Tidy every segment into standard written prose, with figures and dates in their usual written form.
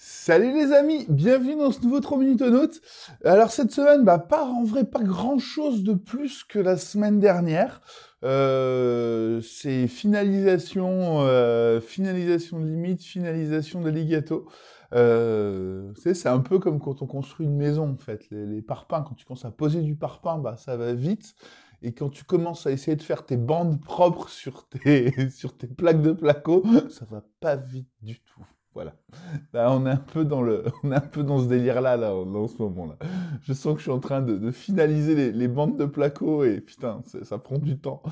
Salut les amis, bienvenue dans ce nouveau 3 minutes Note. Alors cette semaine, pas grand chose de plus que la semaine dernière. C'est finalisation de limite, finalisation d'alligato. C'est un peu comme quand on construit une maison en fait. Les parpaings, quand tu commences à poser du parpaing, ça va vite. Et quand tu commences à essayer de faire tes bandes propres sur sur tes plaques de placo, ça va pas vite du tout. Voilà. On est un peu on est un peu dans ce délire-là, en ce moment-là. Je sens que je suis en train de finaliser les bandes de placo et putain, ça prend du temps.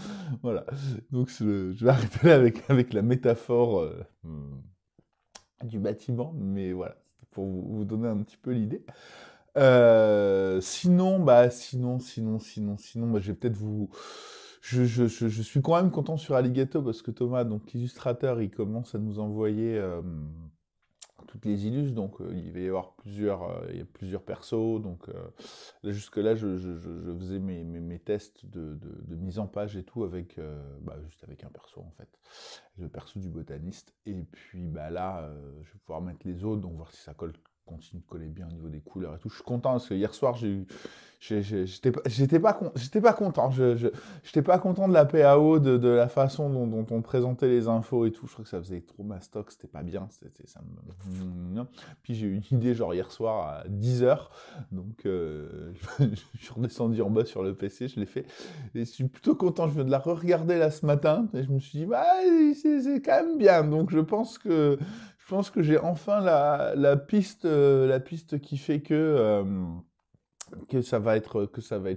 Voilà. Donc, je vais arrêter là avec la métaphore du bâtiment, mais voilà, c'était pour vous donner un petit peu l'idée. Sinon, je vais peut-être vous... Je suis quand même content sur Alligato parce que Thomas, donc l'illustrateur, il commence à nous envoyer toutes les illus, donc il va y avoir il y a plusieurs persos, donc jusque-là, je faisais mes tests de mise en page et tout avec, juste avec un perso en fait, le perso du botaniste, et puis là, je vais pouvoir mettre les autres, donc voir si ça continue de coller bien au niveau des couleurs et tout. Je suis content parce que hier soir, j'étais pas content. J'étais pas content de la PAO, de la façon dont on présentait les infos et tout. Je crois que ça faisait trop mastoc, c'était pas bien. Puis j'ai eu une idée genre hier soir à 10h. Donc je suis redescendu en bas sur le PC, je l'ai fait. Et je suis plutôt content. Je viens de la re-regarder là ce matin. Et je me suis dit, c'est quand même bien. Donc je pense que j'ai enfin la piste qui fait que ça va être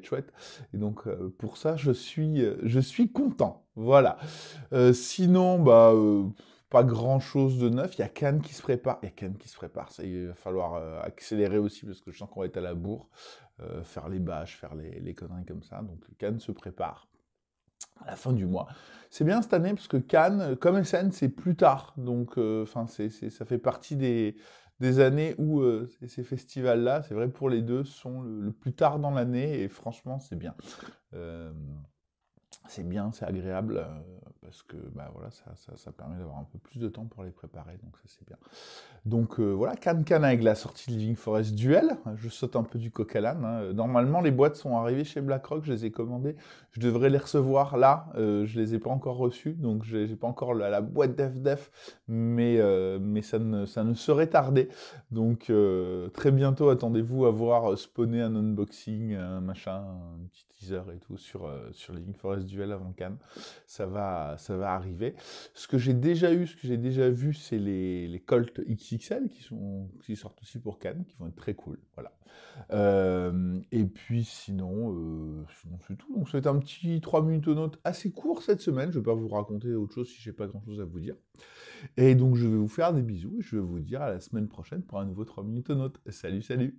chouette. Et donc pour ça, je suis content. Voilà. Sinon, pas grand chose de neuf. Il y a Cannes qui se prépare. Ça, il va falloir accélérer aussi parce que je sens qu'on va être à la bourre, faire les bâches, faire les conneries comme ça. Donc Cannes se prépare à la fin du mois. C'est bien cette année parce que Cannes, comme Essen, c'est plus tard. Donc, ça fait partie des années où ces festivals-là, c'est vrai pour les deux, sont le plus tard dans l'année et franchement, c'est bien. Euh, c'est bien, c'est agréable parce que voilà, ça permet d'avoir un peu plus de temps pour les préparer, donc ça c'est bien. Donc voilà, Cannes avec la sortie de Living Forest Duel, je saute un peu du coq à l'âne, hein. Normalement les boîtes sont arrivées chez BlackRock, je les ai commandées, je devrais les recevoir là, je les ai pas encore reçues, donc j'ai pas encore la boîte def, mais ça ne saurait tarder. Donc très bientôt, attendez-vous à voir spawner un unboxing, un machin, un petit teaser et tout sur Living Forest Duel avant Cannes. Ça va arriver. Ce que j'ai déjà vu, c'est les Colt XXL qui sortent aussi pour Cannes, qui vont être très cool. Voilà. Et puis sinon c'est tout. Donc c'est un petit 3 minutes au note assez court cette semaine. Je ne vais pas vous raconter autre chose si j'ai pas grand chose à vous dire. Et donc je vais vous faire des bisous et je vais vous dire à la semaine prochaine pour un nouveau 3 minutes au note. Salut, salut!